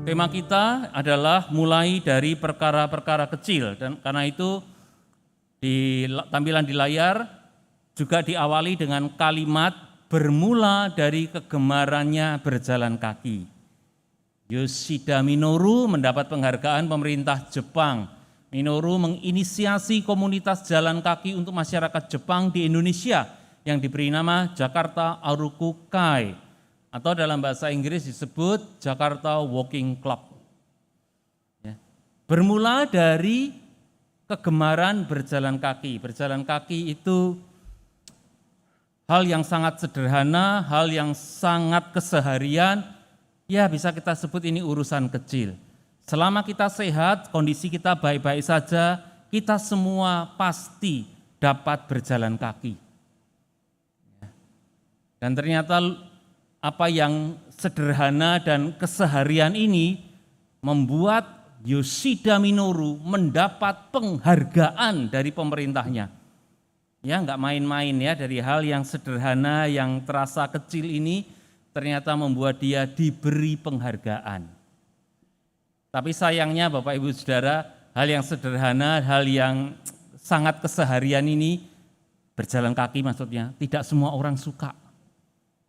Tema kita adalah mulai dari perkara-perkara kecil, dan karena itu di tampilan di layar juga diawali dengan kalimat bermula dari kegemarannya berjalan kaki. Yoshida Minoru mendapat penghargaan pemerintah Jepang. Minoru menginisiasi komunitas jalan kaki untuk masyarakat Jepang di Indonesia yang diberi nama Jakarta Aruku Kai, atau dalam bahasa Inggris disebut Jakarta Walking Club. Ya. Bermula dari kegemaran berjalan kaki. Berjalan kaki itu hal yang sangat sederhana, hal yang sangat keseharian, ya bisa kita sebut ini urusan kecil. Selama kita sehat, kondisi kita baik-baik saja, kita semua pasti dapat berjalan kaki. Dan ternyata apa yang sederhana dan keseharian ini membuat Yoshida Minoru mendapat penghargaan dari pemerintahnya. Ya, enggak main-main ya, dari hal yang sederhana yang terasa kecil ini ternyata membuat dia diberi penghargaan. Tapi sayangnya Bapak Ibu Saudara, hal yang sederhana, hal yang sangat keseharian ini, berjalan kaki maksudnya, tidak semua orang suka.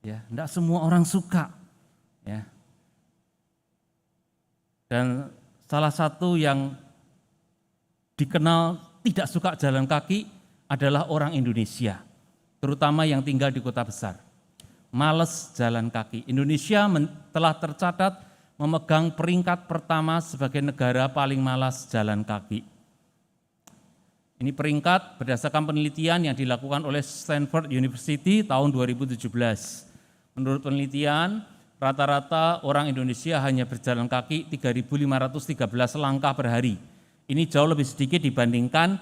Ya, tidak semua orang suka. Ya. Dan salah satu yang dikenal tidak suka jalan kaki adalah orang Indonesia, terutama yang tinggal di kota besar. Males jalan kaki. Indonesia telah tercatat memegang peringkat pertama sebagai negara paling malas jalan kaki. Ini peringkat berdasarkan penelitian yang dilakukan oleh Stanford University tahun 2017. Menurut penelitian, rata-rata orang Indonesia hanya berjalan kaki 3.513 langkah per hari. Ini jauh lebih sedikit dibandingkan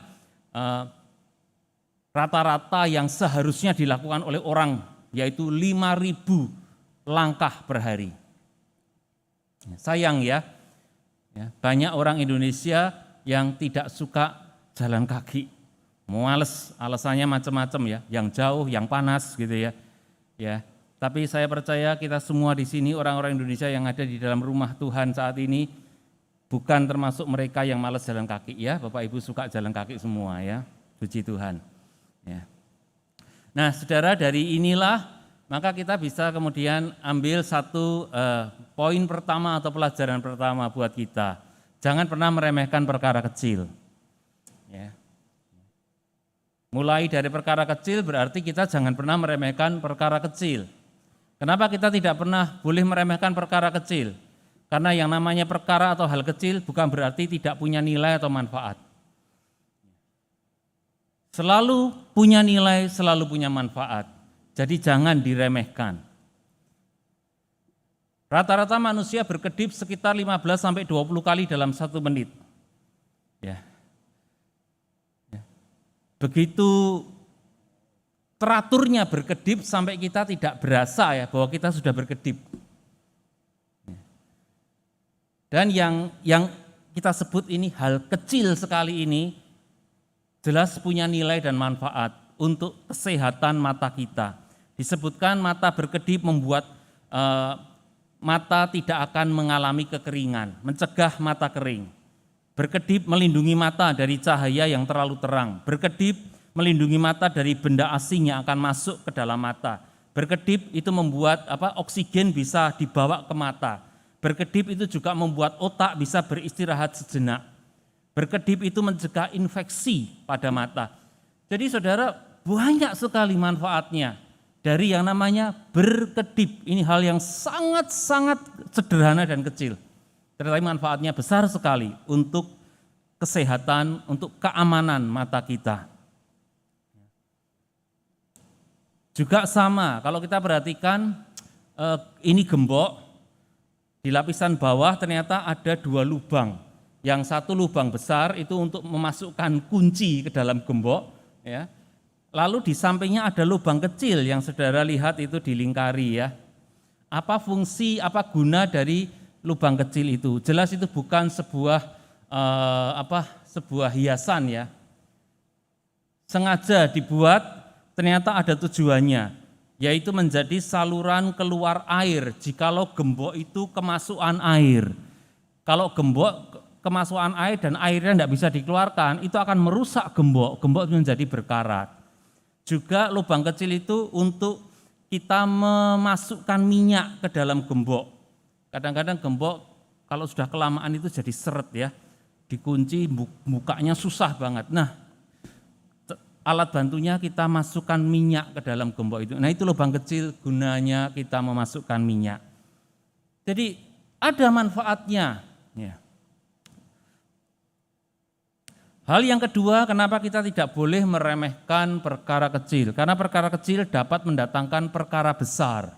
rata-rata yang seharusnya dilakukan oleh orang, yaitu 5.000 langkah per hari. Sayang ya, banyak orang Indonesia yang tidak suka jalan kaki. Males, alasannya macam-macam ya, yang jauh, yang panas gitu ya. Ya. Tapi saya percaya kita semua di sini orang-orang Indonesia yang ada di dalam rumah Tuhan saat ini bukan termasuk mereka yang malas jalan kaki ya. Bapak Ibu suka jalan kaki semua ya. Puji Tuhan. Ya. Nah, saudara, dari inilah maka kita bisa kemudian ambil satu poin pertama atau pelajaran pertama buat kita. Jangan pernah meremehkan perkara kecil. Ya. Mulai dari perkara kecil berarti kita jangan pernah meremehkan perkara kecil. Kenapa kita tidak pernah boleh meremehkan perkara kecil? Karena yang namanya perkara atau hal kecil bukan berarti tidak punya nilai atau manfaat. Selalu punya nilai, selalu punya manfaat. Jadi jangan diremehkan. Rata-rata manusia berkedip sekitar 15-20 kali dalam 1 menit. Ya. Begitu teraturnya berkedip sampai kita tidak berasa ya bahwa kita sudah berkedip. Dan yang kita sebut ini hal kecil sekali ini jelas punya nilai dan manfaat untuk kesehatan mata kita. Disebutkan mata berkedip membuat mata tidak akan mengalami kekeringan, mencegah mata kering. Berkedip melindungi mata dari cahaya yang terlalu terang. Berkedip melindungi mata dari benda asing yang akan masuk ke dalam mata. Berkedip itu membuat oksigen bisa dibawa ke mata. Berkedip itu juga membuat otak bisa beristirahat sejenak. Berkedip itu mencegah infeksi pada mata. Jadi saudara, banyak sekali manfaatnya dari yang namanya berkedip. Ini hal yang sangat-sangat sederhana dan kecil. Tetapi manfaatnya besar sekali untuk kesehatan, untuk keamanan mata kita. Juga sama, kalau kita perhatikan ini gembok, di lapisan bawah ternyata ada 2 lubang. Yang satu lubang besar itu untuk memasukkan kunci ke dalam gembok. Ya. Lalu di sampingnya ada lubang kecil yang saudara lihat itu dilingkari ya. Apa fungsi, apa guna dari lubang kecil itu? Jelas itu bukan sebuah hiasan ya. Sengaja dibuat. Ternyata ada tujuannya, yaitu menjadi saluran keluar air jikalau gembok itu kemasukan air. Kalau gembok kemasukan air dan airnya tidak bisa dikeluarkan, itu akan merusak gembok menjadi berkarat. Juga lubang kecil itu untuk kita memasukkan minyak ke dalam gembok. Kadang-kadang gembok kalau sudah kelamaan itu jadi seret ya, dikunci bukanya susah banget. Nah, alat bantunya kita masukkan minyak ke dalam gembok itu. Nah, itu lubang kecil gunanya kita memasukkan minyak. Jadi ada manfaatnya. Ya. Hal yang kedua, kenapa kita tidak boleh meremehkan perkara kecil? Karena perkara kecil dapat mendatangkan perkara besar,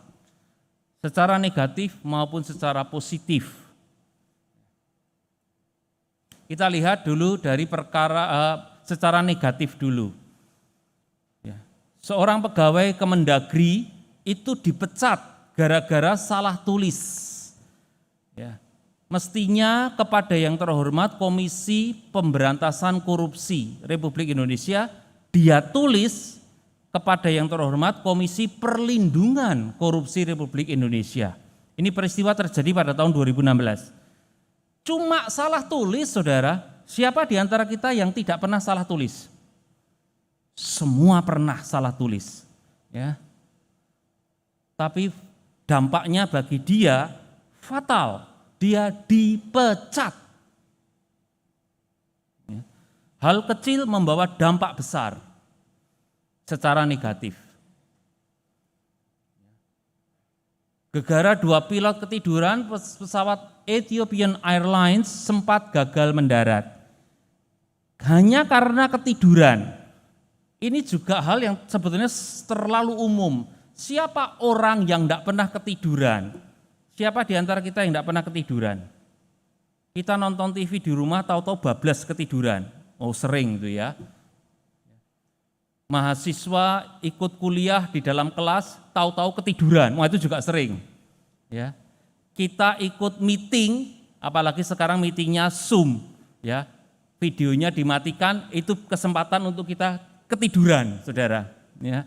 secara negatif maupun secara positif. Kita lihat dulu dari perkara secara negatif dulu. Ya. Seorang pegawai Kemendagri itu dipecat gara-gara salah tulis. Ya. Mestinya kepada yang terhormat Komisi Pemberantasan Korupsi Republik Indonesia, dia tulis kepada yang terhormat Komisi Perlindungan Korupsi Republik Indonesia. Ini peristiwa terjadi pada tahun 2016. Cuma salah tulis, saudara. Siapa di antara kita yang tidak pernah salah tulis? Semua pernah salah tulis. Ya. Tapi dampaknya bagi dia fatal. Dia dipecat. Hal kecil membawa dampak besar secara negatif. Gegara 2 pilot ketiduran pesawat Ethiopian Airlines sempat gagal mendarat. Hanya karena ketiduran. Ini juga hal yang sebetulnya terlalu umum. Siapa orang yang tidak pernah ketiduran? Siapa di antara kita yang tidak pernah ketiduran? Kita nonton TV di rumah tahu-tahu bablas ketiduran. Oh, sering itu ya. Mahasiswa ikut kuliah di dalam kelas tahu-tahu ketiduran. Wah, itu juga sering. Ya. Kita ikut meeting, apalagi sekarang meetingnya Zoom, ya. Videonya dimatikan, itu kesempatan untuk kita ketiduran, Saudara, ya.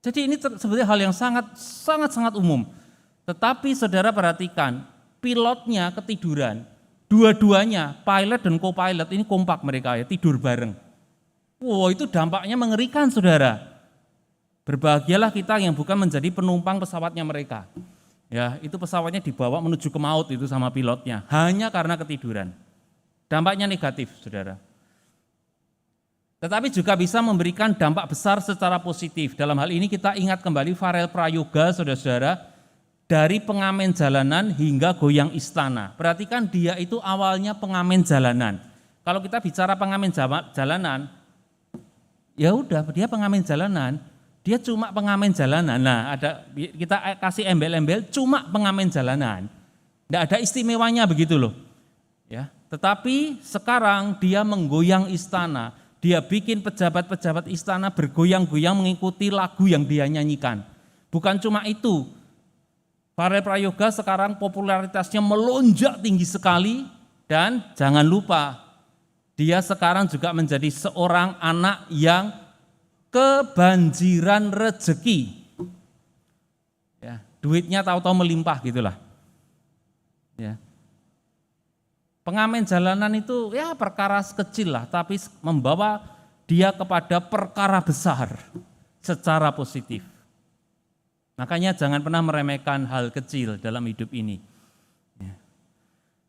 Jadi ini sebetulnya hal yang sangat umum. Tetapi saudara perhatikan, pilotnya ketiduran, dua-duanya, pilot dan co-pilot ini kompak mereka ya, tidur bareng. Wow, itu dampaknya mengerikan saudara. Berbahagialah kita yang bukan menjadi penumpang pesawatnya mereka. Ya, itu pesawatnya dibawa menuju ke maut itu sama pilotnya, hanya karena ketiduran. Dampaknya negatif saudara. Tetapi juga bisa memberikan dampak besar secara positif. Dalam hal ini kita ingat kembali Farel Prayoga saudara-saudara, dari pengamen jalanan hingga goyang istana. Perhatikan dia itu awalnya pengamen jalanan. Kalau kita bicara pengamen jalanan, ya udah dia pengamen jalanan, dia cuma pengamen jalanan. Nah, kita kasih embel-embel cuma pengamen jalanan. Tidak ada istimewanya begitu loh. Ya, tetapi sekarang dia menggoyang istana. Dia bikin pejabat-pejabat istana bergoyang-goyang mengikuti lagu yang dia nyanyikan. Bukan cuma itu, Farel Prayoga sekarang popularitasnya melonjak tinggi sekali dan jangan lupa dia sekarang juga menjadi seorang anak yang kebanjiran rezeki. Ya, duitnya tahu-tahu melimpah gitulah. Ya. Pengamen jalanan itu ya perkara kecil lah, tapi membawa dia kepada perkara besar secara positif. Makanya jangan pernah meremehkan hal kecil dalam hidup ini.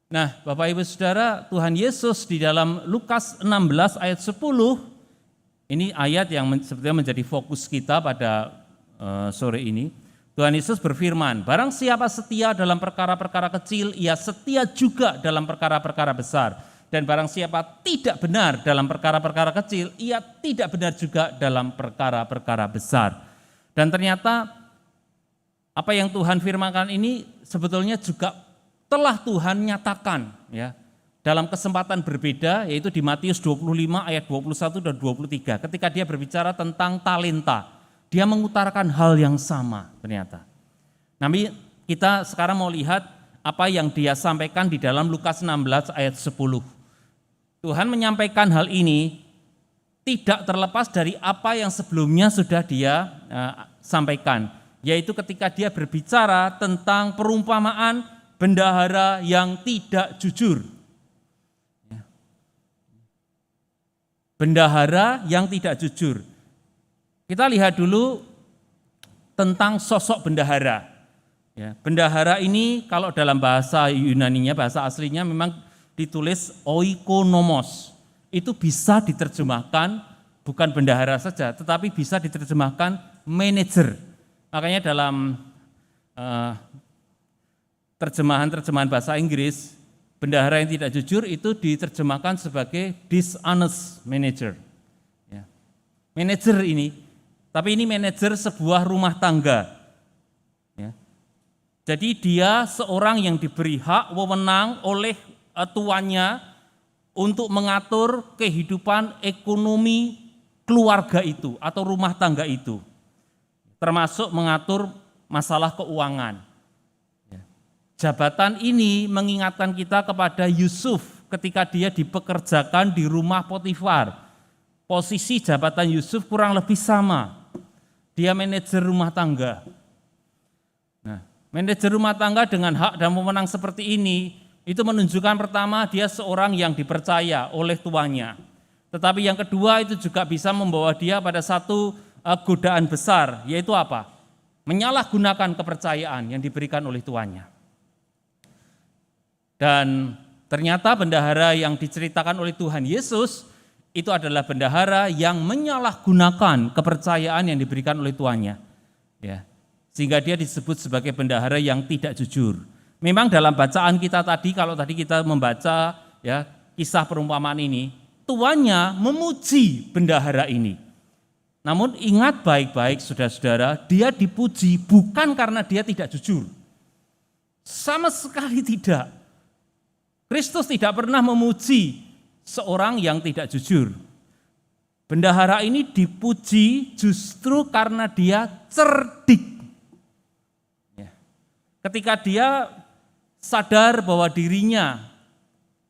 Nah, Bapak Ibu Saudara, Tuhan Yesus di dalam Lukas 16 ayat 10, ini ayat yang sebetulnya menjadi fokus kita pada sore ini. Tuhan Yesus berfirman, barang siapa setia dalam perkara-perkara kecil, ia setia juga dalam perkara-perkara besar. Dan barang siapa tidak benar dalam perkara-perkara kecil, ia tidak benar juga dalam perkara-perkara besar. Dan ternyata apa yang Tuhan firmankan ini sebetulnya juga telah Tuhan nyatakan ya dalam kesempatan berbeda, yaitu di Matius 25 ayat 21 dan 23. Ketika dia berbicara tentang talenta, dia mengutarakan hal yang sama ternyata. Namun kita sekarang mau lihat apa yang dia sampaikan di dalam Lukas 16 ayat 10. Tuhan menyampaikan hal ini tidak terlepas dari apa yang sebelumnya sudah dia sampaikan. Yaitu ketika dia berbicara tentang perumpamaan bendahara yang tidak jujur. Bendahara yang tidak jujur. Kita lihat dulu tentang sosok bendahara. Ya, bendahara ini kalau dalam bahasa Yunaninya, bahasa aslinya memang ditulis oikonomos. Itu bisa diterjemahkan bukan bendahara saja, tetapi bisa diterjemahkan manajer. Makanya dalam terjemahan bahasa Inggris, bendahara yang tidak jujur itu diterjemahkan sebagai dishonest manager. Ya. Manajer ini, tapi ini manajer sebuah rumah tangga. Ya. Jadi dia seorang yang diberi hak wewenang oleh tuannya untuk mengatur kehidupan ekonomi keluarga itu atau rumah tangga itu, termasuk mengatur masalah keuangan. Jabatan ini mengingatkan kita kepada Yusuf ketika dia dipekerjakan di rumah Potifar. Posisi jabatan Yusuf kurang lebih sama. Dia manajer rumah tangga. Nah, manajer rumah tangga dengan hak dan wewenang seperti ini, itu menunjukkan pertama dia seorang yang dipercaya oleh tuannya. Tetapi yang kedua itu juga bisa membawa dia pada satu godaan besar, yaitu apa? Menyalahgunakan kepercayaan yang diberikan oleh tuannya. Dan ternyata bendahara yang diceritakan oleh Tuhan Yesus itu adalah bendahara yang menyalahgunakan kepercayaan yang diberikan oleh tuannya. Ya. Sehingga dia disebut sebagai bendahara yang tidak jujur. Memang dalam bacaan kita tadi, kalau tadi kita membaca ya kisah perumpamaan ini, tuannya memuji bendahara ini. Namun ingat baik-baik saudara-saudara, dia dipuji bukan karena dia tidak jujur. Sama sekali tidak. Kristus tidak pernah memuji seorang yang tidak jujur. Bendahara ini dipuji justru karena dia cerdik. Ya. Ketika dia sadar bahwa dirinya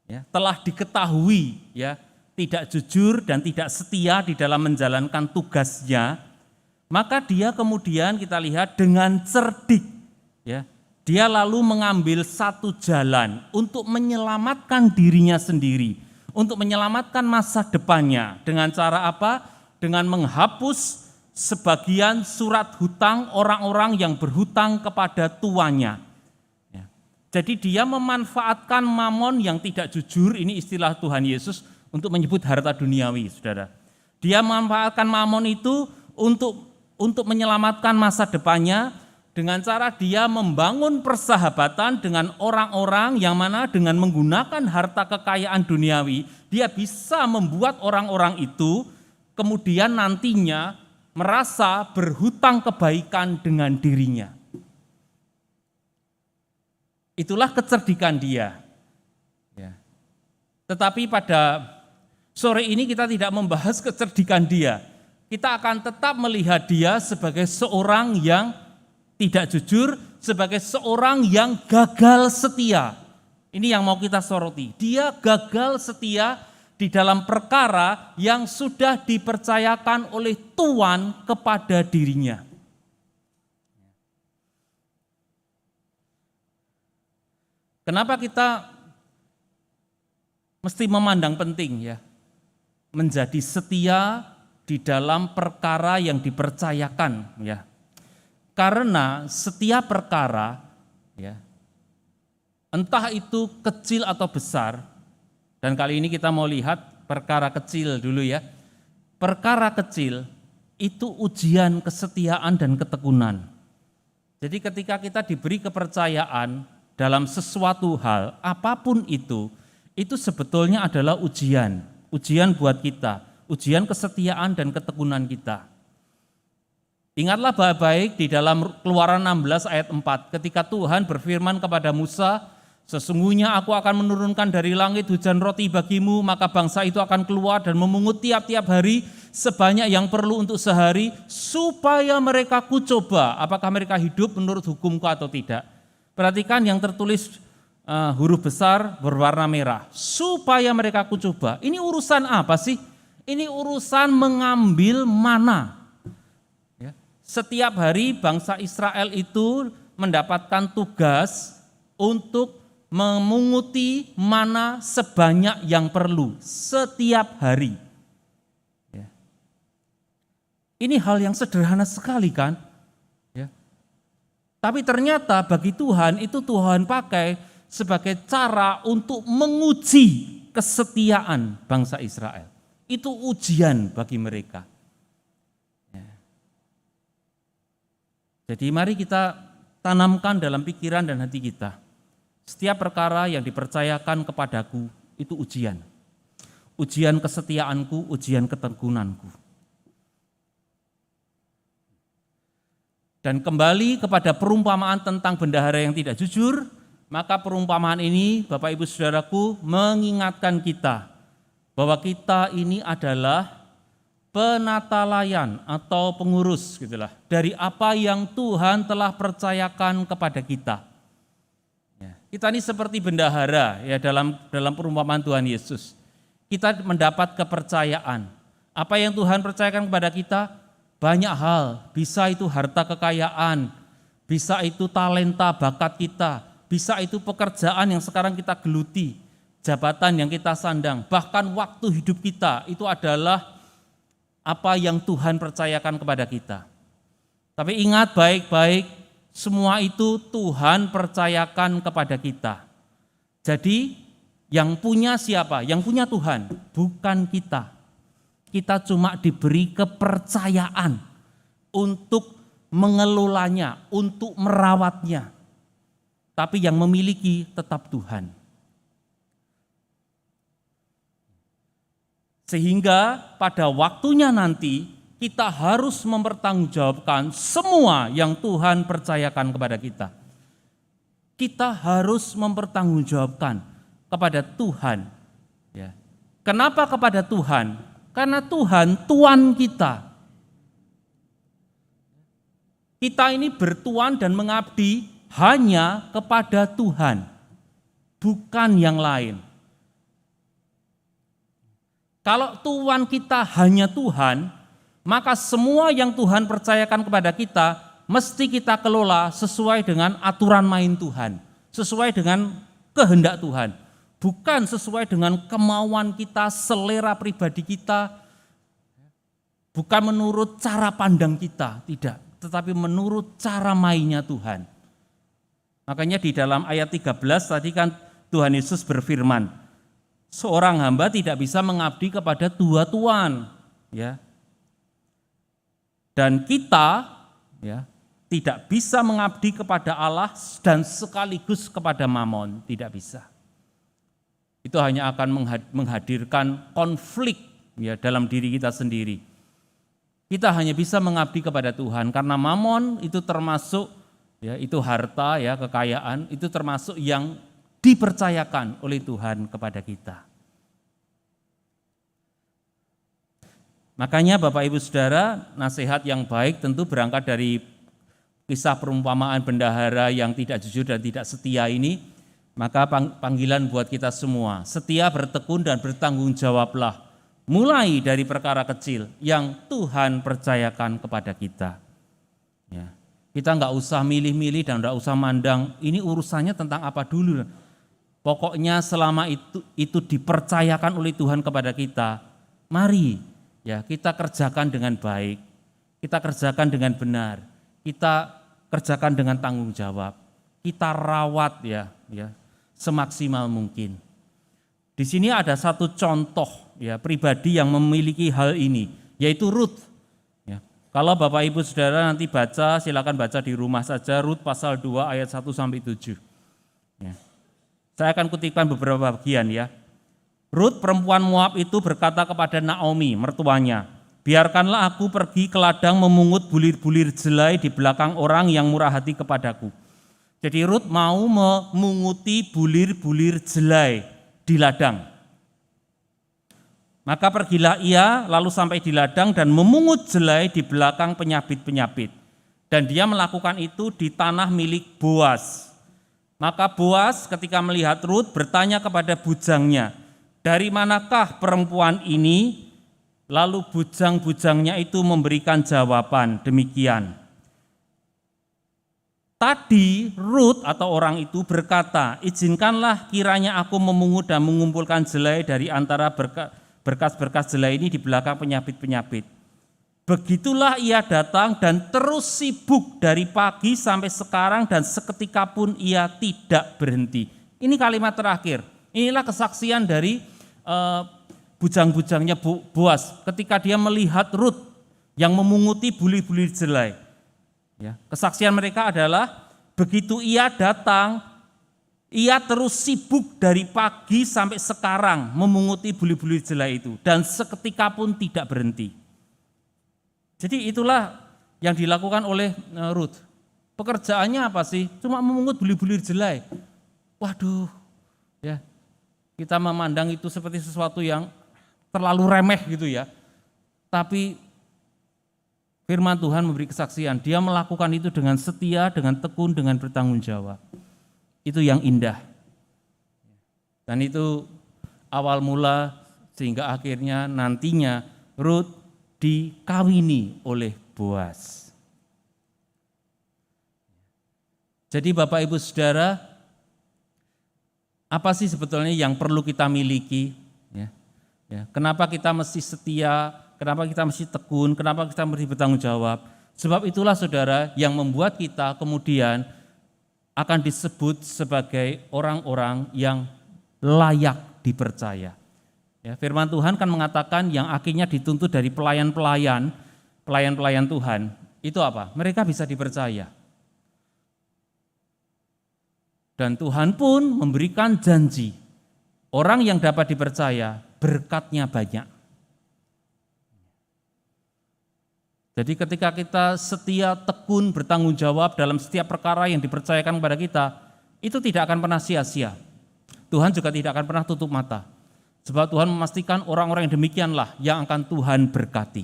ya, telah diketahui ya, tidak jujur dan tidak setia di dalam menjalankan tugasnya, maka dia kemudian kita lihat dengan cerdik ya, dia lalu mengambil satu jalan untuk menyelamatkan dirinya sendiri, untuk menyelamatkan masa depannya. Dengan cara apa? Dengan menghapus sebagian surat hutang orang-orang yang berhutang kepada tuannya. Ya. Jadi dia memanfaatkan mamon yang tidak jujur, ini istilah Tuhan Yesus untuk menyebut harta duniawi, saudara. Dia memanfaatkan mamon itu untuk menyelamatkan masa depannya, dengan cara dia membangun persahabatan dengan orang-orang yang mana dengan menggunakan harta kekayaan duniawi, dia bisa membuat orang-orang itu kemudian nantinya merasa berhutang kebaikan dengan dirinya. Itulah kecerdikan dia. Ya. Tetapi pada sore ini kita tidak membahas kecerdikan dia. Kita akan tetap melihat dia sebagai seorang yang tidak jujur, sebagai seorang yang gagal setia. Ini yang mau kita soroti. Dia gagal setia di dalam perkara yang sudah dipercayakan oleh Tuhan kepada dirinya. Kenapa kita mesti memandang penting ya, menjadi setia di dalam perkara yang dipercayakan ya. Karena setiap perkara, ya, entah itu kecil atau besar, dan kali ini kita mau lihat perkara kecil dulu ya. Perkara kecil itu ujian kesetiaan dan ketekunan. Jadi ketika kita diberi kepercayaan dalam sesuatu hal, apapun itu sebetulnya adalah ujian buat kita, ujian kesetiaan dan ketekunan kita. Ingatlah baik-baik di dalam Keluaran 16 ayat 4 ketika Tuhan berfirman kepada Musa, sesungguhnya aku akan menurunkan dari langit hujan roti bagimu, maka bangsa itu akan keluar dan memungut tiap-tiap hari sebanyak yang perlu untuk sehari, supaya mereka kucoba apakah mereka hidup menurut hukumku atau tidak. Perhatikan yang tertulis huruf besar berwarna merah, supaya mereka kucoba. Ini urusan apa sih? Ini urusan mengambil mana. Setiap hari bangsa Israel itu mendapatkan tugas untuk memunguti mana sebanyak yang perlu setiap hari. Ya. Ini hal yang sederhana sekali kan? Ya. Tapi ternyata bagi Tuhan itu Tuhan pakai sebagai cara untuk menguji kesetiaan bangsa Israel. Itu ujian bagi mereka. Ya. Jadi mari kita tanamkan dalam pikiran dan hati kita. Setiap perkara yang dipercayakan kepadaku itu ujian. Ujian kesetiaanku, ujian ketekunanku. Dan kembali kepada perumpamaan tentang bendahara yang tidak jujur, maka perumpamaan ini Bapak Ibu Saudaraku mengingatkan kita bahwa kita ini adalah penata layan atau pengurus gitulah dari apa yang Tuhan telah percayakan kepada kita. Ya, kita ini seperti bendahara ya dalam perumpamaan Tuhan Yesus. Kita mendapat kepercayaan. Apa yang Tuhan percayakan kepada kita? Banyak hal, bisa itu harta kekayaan, bisa itu talenta bakat kita, bisa itu pekerjaan yang sekarang kita geluti, jabatan yang kita sandang, bahkan waktu hidup kita itu adalah apa yang Tuhan percayakan kepada kita. Tapi ingat baik-baik, semua itu Tuhan percayakan kepada kita. Jadi yang punya siapa? Yang punya Tuhan, bukan kita. Kita cuma diberi kepercayaan untuk mengelolanya, untuk merawatnya. Tapi yang memiliki tetap Tuhan. Sehingga pada waktunya nanti kita harus mempertanggungjawabkan semua yang Tuhan percayakan kepada kita. Kita harus mempertanggungjawabkan kepada Tuhan. Ya. Kenapa kepada Tuhan? Karena Tuhan Tuan kita. Kita ini bertuan dan mengabdi hanya kepada Tuhan, bukan yang lain. Kalau Tuan kita hanya Tuhan, maka semua yang Tuhan percayakan kepada kita, mesti kita kelola sesuai dengan aturan main Tuhan, sesuai dengan kehendak Tuhan. Bukan sesuai dengan kemauan kita, selera pribadi kita, bukan menurut cara pandang kita, tidak, tetapi menurut cara mainnya Tuhan. Makanya di dalam ayat 13 tadi kan Tuhan Yesus berfirman, seorang hamba tidak bisa mengabdi kepada dua tuan, ya. Dan kita, ya, tidak bisa mengabdi kepada Allah dan sekaligus kepada Mamon, tidak bisa. Itu hanya akan menghadirkan konflik ya dalam diri kita sendiri. Kita hanya bisa mengabdi kepada Tuhan karena Mamon itu termasuk ya itu harta ya kekayaan itu termasuk yang dipercayakan oleh Tuhan kepada kita. Makanya Bapak Ibu Saudara, nasihat yang baik tentu berangkat dari kisah perumpamaan bendahara yang tidak jujur dan tidak setia ini. Maka panggilan buat kita semua, setia, bertekun dan bertanggung jawablah, mulai dari perkara kecil yang Tuhan percayakan kepada kita. Ya. Kita enggak usah milih-milih dan enggak usah mandang, ini urusannya tentang apa dulu. Pokoknya selama itu dipercayakan oleh Tuhan kepada kita, mari ya kita kerjakan dengan baik, kita kerjakan dengan benar, kita kerjakan dengan tanggung jawab, kita rawat ya semaksimal mungkin. Di sini ada satu contoh ya pribadi yang memiliki hal ini, yaitu Rut. Ya. Kalau Bapak Ibu Saudara nanti baca, silakan baca di rumah saja Rut pasal 2 ayat 1 sampai 7. Ya. Saya akan kutipkan beberapa bagian ya. Rut perempuan Moab itu berkata kepada Naomi mertuanya, biarkanlah aku pergi ke ladang memungut bulir-bulir jelai di belakang orang yang murah hati kepadaku. Jadi Rut mau memunguti bulir-bulir jelai di ladang. Maka pergilah ia lalu sampai di ladang dan memungut jelai di belakang penyabit-penyabit. Dan dia melakukan itu di tanah milik Boas. Maka Boas ketika melihat Rut bertanya kepada bujangnya, dari manakah perempuan ini? Lalu bujang-bujangnya itu memberikan jawaban demikian. Tadi Rut atau orang itu berkata, izinkanlah kiranya aku memungut dan mengumpulkan jelai dari antara berkas-berkas jelai ini di belakang penyabit-penyabit. Begitulah ia datang dan terus sibuk dari pagi sampai sekarang dan seketika pun ia tidak berhenti. Ini kalimat terakhir. Inilah kesaksian dari bujang-bujangnya Boas ketika dia melihat Rut yang memunguti buli-buli jelai. Ya, kesaksian mereka adalah begitu ia datang, ia terus sibuk dari pagi sampai sekarang memunguti buli-buli jelai itu dan seketika pun tidak berhenti. Jadi itulah yang dilakukan oleh Rut. Pekerjaannya apa sih? Cuma memungut buli-buli jelai. Waduh, ya kita memandang itu seperti sesuatu yang terlalu remeh gitu ya. Tapi firman Tuhan memberi kesaksian, dia melakukan itu dengan setia, dengan tekun, dengan bertanggung jawab. Itu yang indah. Dan itu awal mula sehingga akhirnya nantinya Rut dikawini oleh Boas. Jadi Bapak Ibu Saudara, apa sih sebetulnya yang perlu kita miliki? Kenapa kita mesti setia? Kenapa kita mesti tekun, kenapa kita mesti bertanggung jawab? Sebab itulah saudara yang membuat kita kemudian akan disebut sebagai orang-orang yang layak dipercaya. Ya, firman Tuhan kan mengatakan yang akhirnya dituntut dari pelayan-pelayan Tuhan, itu apa? Mereka bisa dipercaya. Dan Tuhan pun memberikan janji, orang yang dapat dipercaya berkatnya banyak. Jadi ketika kita setia, tekun, bertanggung jawab dalam setiap perkara yang dipercayakan kepada kita, itu tidak akan pernah sia-sia. Tuhan juga tidak akan pernah tutup mata. Sebab Tuhan memastikan orang-orang yang demikianlah yang akan Tuhan berkati.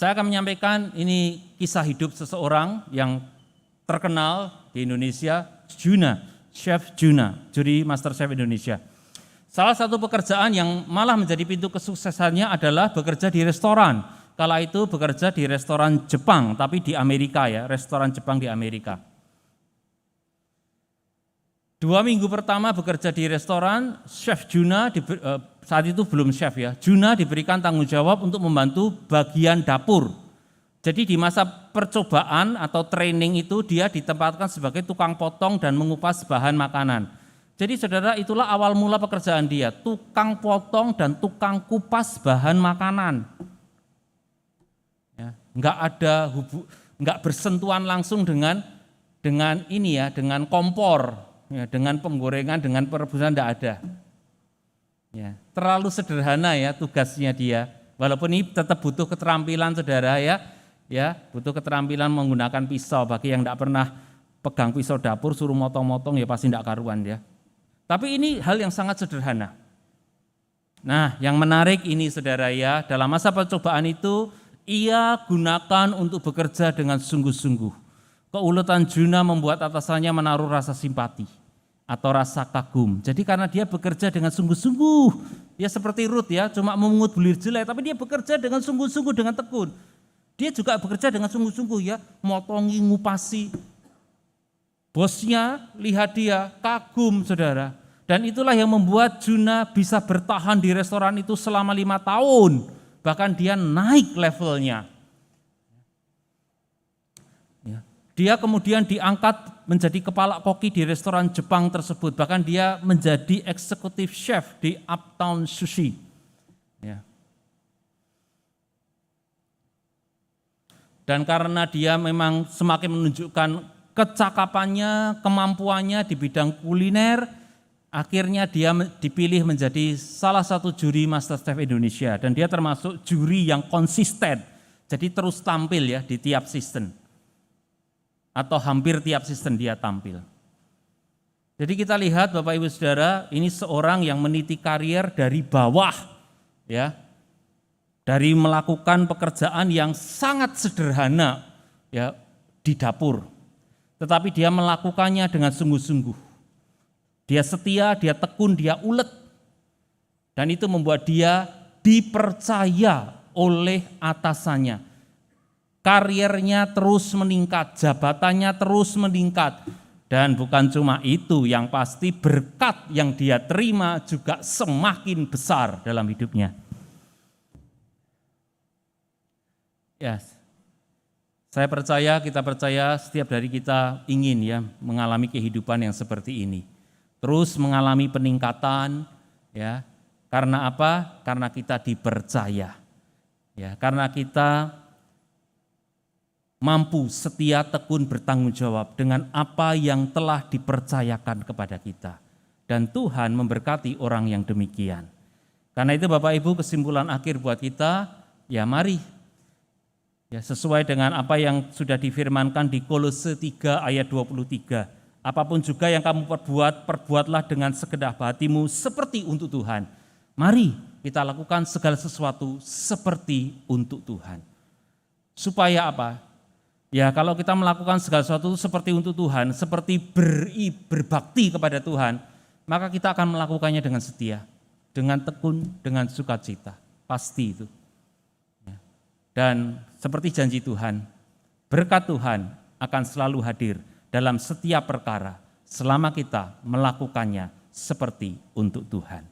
Saya akan menyampaikan ini kisah hidup seseorang yang terkenal di Indonesia, Chef Juna, juri Master Chef Indonesia. Salah satu pekerjaan yang malah menjadi pintu kesuksesannya adalah bekerja di restoran. Kala itu bekerja di restoran Jepang, tapi di Amerika ya, restoran Jepang di Amerika. 2 minggu pertama bekerja di restoran, Chef Juna, saat itu belum chef ya, Juna diberikan tanggung jawab untuk membantu bagian dapur. Jadi di masa percobaan atau training itu dia ditempatkan sebagai tukang potong dan mengupas bahan makanan. Jadi saudara, itulah awal mula pekerjaan dia, tukang potong dan tukang kupas bahan makanan. Ya, enggak bersentuhan langsung dengan ini ya, dengan kompor, ya, dengan penggorengan, dengan perebusan enggak ada. Ya, terlalu sederhana ya tugasnya dia. Walaupun ini tetap butuh keterampilan saudara ya, butuh keterampilan menggunakan pisau. Bagi yang enggak pernah pegang pisau dapur suruh motong-motong ya pasti enggak karuan ya. Tapi ini hal yang sangat sederhana. Nah, yang menarik ini saudara ya, dalam masa percobaan itu ia gunakan untuk bekerja dengan sungguh-sungguh. Keuletan Juna membuat atasannya menaruh rasa simpati atau rasa kagum. Jadi karena dia bekerja dengan sungguh-sungguh, dia seperti Rut ya, cuma memungut bulir jelai, tapi dia bekerja dengan sungguh-sungguh, dengan tekun. Dia juga bekerja dengan sungguh-sungguh ya, motongi, ngupasi. Bosnya lihat dia, kagum saudara. Dan itulah yang membuat Juna bisa bertahan di restoran itu selama 5 tahun. Bahkan dia naik levelnya. Dia kemudian diangkat menjadi kepala koki di restoran Jepang tersebut. Bahkan dia menjadi eksekutif chef di Uptown Sushi. Dan karena dia memang semakin menunjukkan kecakapannya, kemampuannya di bidang kuliner, akhirnya dia dipilih menjadi salah satu juri MasterChef Indonesia. Dan dia termasuk juri yang konsisten, jadi terus tampil ya di tiap season. Atau hampir tiap season dia tampil. Jadi kita lihat Bapak Ibu Saudara, ini seorang yang meniti karier dari bawah ya. Dari melakukan pekerjaan yang sangat sederhana ya di dapur. Tetapi dia melakukannya dengan sungguh-sungguh. Dia setia, dia tekun, dia ulet. Dan itu membuat dia dipercaya oleh atasannya. Karirnya terus meningkat, jabatannya terus meningkat. Dan bukan cuma itu, yang pasti berkat yang dia terima juga semakin besar dalam hidupnya. Ya, saya percaya, kita percaya setiap dari kita ingin ya mengalami kehidupan yang seperti ini. Terus mengalami peningkatan, ya. Karena apa? Karena kita dipercaya. Ya, karena kita mampu setia, tekun, bertanggung jawab dengan apa yang telah dipercayakan kepada kita. Dan Tuhan memberkati orang yang demikian. Karena itu Bapak Ibu, kesimpulan akhir buat kita, ya mari, ya sesuai dengan apa yang sudah difirmankan di Kolose 3 ayat 23. Apapun juga yang kamu perbuat, perbuatlah dengan segenap hatimu seperti untuk Tuhan. Mari kita lakukan segala sesuatu seperti untuk Tuhan. Supaya apa? Ya kalau kita melakukan segala sesuatu seperti untuk Tuhan, seperti berbakti kepada Tuhan, maka kita akan melakukannya dengan setia, dengan tekun, dengan sukacita. Pasti itu. Dan seperti janji Tuhan, berkat Tuhan akan selalu hadir dalam setiap perkara selama kita melakukannya seperti untuk Tuhan.